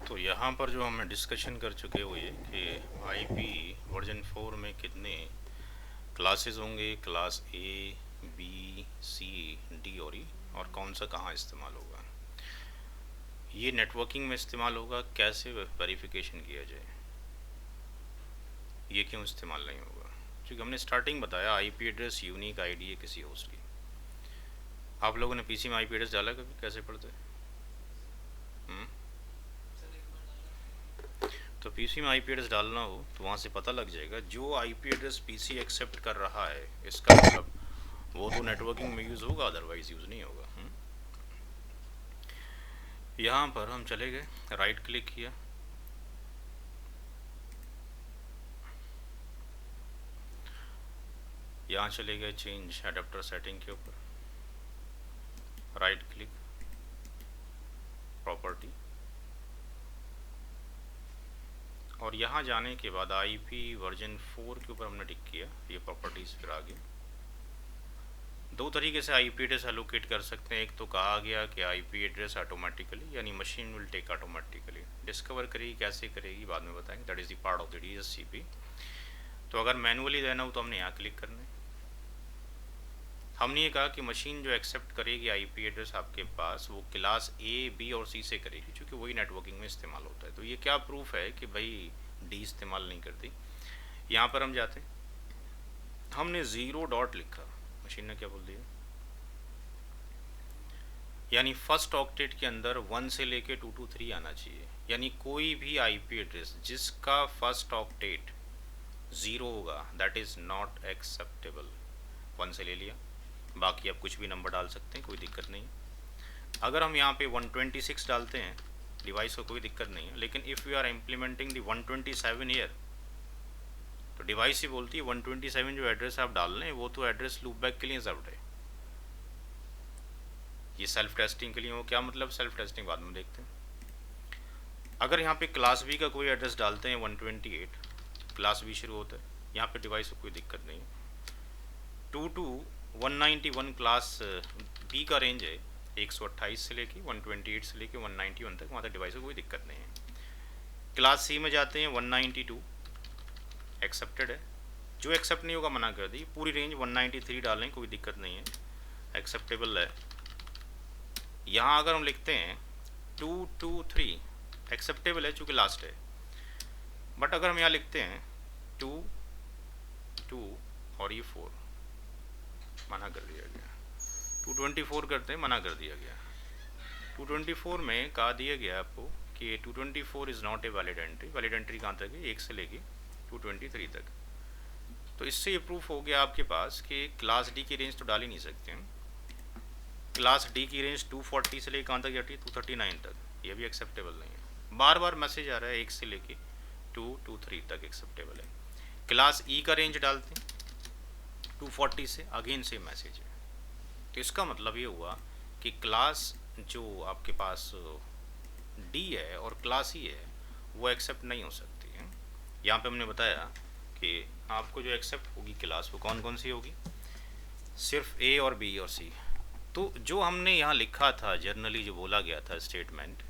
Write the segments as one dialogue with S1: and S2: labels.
S1: तो यहाँ पर जो हम डिस्कशन कर चुके वो ये कि आईपी वर्जन 4 में कितने क्लासेस होंगे, class A, B, C, D और ई, और कौन सा कहाँ इस्तेमाल होगा। ये नेटवर्किंग में इस्तेमाल होगा, कैसे वेरिफिकेशन किया जाए, ये क्यों इस्तेमाल नहीं होगा। क्योंकि हमने स्टार्टिंग बताया आईपी एड्रेस यूनिक आईडी है किसी होस्ट की। आप लोगों ने पीसी में आईपी एड्रेस डाला कभी, कैसे पढ़ते हैं? तो पीसी में आईपी एड्रेस डालना हो तो वहाँ से पता लग जाएगा जो आईपी एड्रेस पीसी एक्सेप्ट कर रहा है, इसका मतलब वो तो नेटवर्किंग में यूज़ होगा, अदरवाइज यूज़ नहीं होगा। यहाँ पर हम चले गए, राइट क्लिक किया, यहाँ चले गए चेंज एडाप्टर सेटिंग के ऊपर, राइट क्लिक, प्रॉपर्टी, और यहाँ जाने के बाद आईपी वर्जन 4 के ऊपर हमने टिक किया, ये प्रॉपर्टीज़ फिर आगे। दो तरीके से आईपी एड्रेस एलोकेट कर सकते हैं। एक तो कहा गया कि आईपी एड्रेस ऑटोमेटिकली, यानी machine will take automatically, discover करेगी, कैसे करेगी बाद में बताएंगे, that is the part of the DHCP. तो अगर मैनुअली देना हो तो हमने यहाँ क्लिक करना है। हमने ये कहा कि मशीन जो एक्सेप्ट करेगी आईपी एड्रेस आपके पास, वो क्लास ए, बी और सी से करेगी, क्योंकि वही नेटवर्किंग में इस्तेमाल होता है। तो ये क्या प्रूफ है कि भाई डी इस्तेमाल नहीं करती। यहाँ पर हम जाते हैं, हमने 0 डॉट लिखा, मशीन ने क्या बोल दिया, यानी फर्स्ट ऑक्टेट के अंदर 1 से लेके 223 आना चाहिए। यानी कोई भी आईपी एड्रेस जिसका फर्स्ट ऑक्टेट 0 होगा, दैट इज़ नॉट एक्सेप्टेबल। 1 से ले लिया, बाकी आप कुछ भी नंबर डाल सकते हैं, कोई दिक्कत नहीं। अगर हम यहाँ पे 126 डालते हैं डिवाइस को कोई दिक्कत नहीं है, लेकिन if you are implementing the 127 year, तो डिवाइस ही बोलती है 127 जो एड्रेस आप डाल रहे हैं वो तो एड्रेस लूपबैक के लिए रिजर्व्ड है। ये सेल्फ टेस्टिंग के लिए हो, क्या मतलब सेल्फ टेस्टिंग बाद में देखते हैं। अगर यहाँ पे क्लास बी का कोई एड्रेस डालते हैं 128, क्लास बी शुरू होता है, यहाँ पे डिवाइस को कोई दिक्कत नहीं है। 2 to 191 क्लास बी का रेंज है, 128 से लेके 128 से लेके 191 तक, वहाँ तक डिवाइस को कोई दिक्कत नहीं है। क्लास सी में जाते हैं 192, एक्सेप्टेड है, जो एक्सेप्ट नहीं होगा मना कर दी। पूरी रेंज 193 डालें, कोई दिक्कत नहीं है, एक्सेप्टेबल है। यहाँ अगर हम लिखते हैं 223, एक्सेप्टेबल है चूँकि लास्ट है। बट अगर हम यहाँ लिखते हैं 2 2 और ये 4, मना कर दिया गया। 224 करते हैं, मना कर दिया गया। 224 में कहा दिया गया आपको कि 224 is not a valid entry. Valid entry कहाँ तक है, 1 से लेके 223 तक। तो इससे ये प्रूफ हो गया आपके पास कि क्लास डी की रेंज तो डाल ही नहीं सकते हैं। क्लास डी की रेंज 240 से लेकर कहाँ तक जाती है, 239 तक, ये भी एक्सेप्टेबल नहीं है। बार बार मैसेज आ रहा है 1 से लेके 223 तक एक्सेप्टेबल है। क्लास ई का रेंज डालते हैं 240 से, अगेन से मैसेज है। तो इसका मतलब ये हुआ कि क्लास जो आपके पास डी है और क्लास ई है वो एक्सेप्ट नहीं हो सकती है। यहाँ पे हमने बताया कि आपको जो एक्सेप्ट होगी क्लास वो कौन कौन सी होगी, सिर्फ ए और बी और सी। तो जो हमने यहाँ लिखा था, जर्नली जो बोला गया था स्टेटमेंट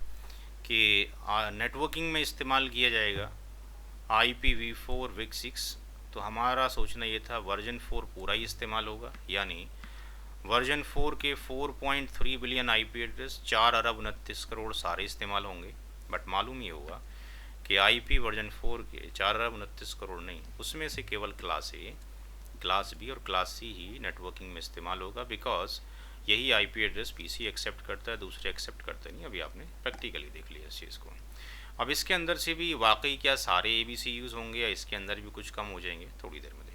S1: कि नेटवर्किंग में इस्तेमाल किया जाएगा IPv4 WIC6, तो हमारा सोचना ये था वर्जन 4 पूरा ही इस्तेमाल होगा, यानी वर्जन 4 के 4.3 बिलियन IP एड्रेस, 4 अरब 29 करोड़ सारे इस्तेमाल होंगे। बट मालूम ये हुआ कि IP वर्जन 4 के 4 अरब 29 करोड़ नहीं, उसमें से केवल क्लास ए, क्लास बी और क्लास सी ही नेटवर्किंग में इस्तेमाल होगा, बिकॉज यही IP एड्रेस PC एक्सेप्ट करता है, दूसरे एक्सेप्ट करते नहीं। अभी आपने प्रैक्टिकली देख लिया इस चीज़ को। अब इसके अंदर से भी वाकई क्या सारे ABC यूज़ होंगे या इसके अंदर भी कुछ कम हो जाएंगे, थोड़ी देर में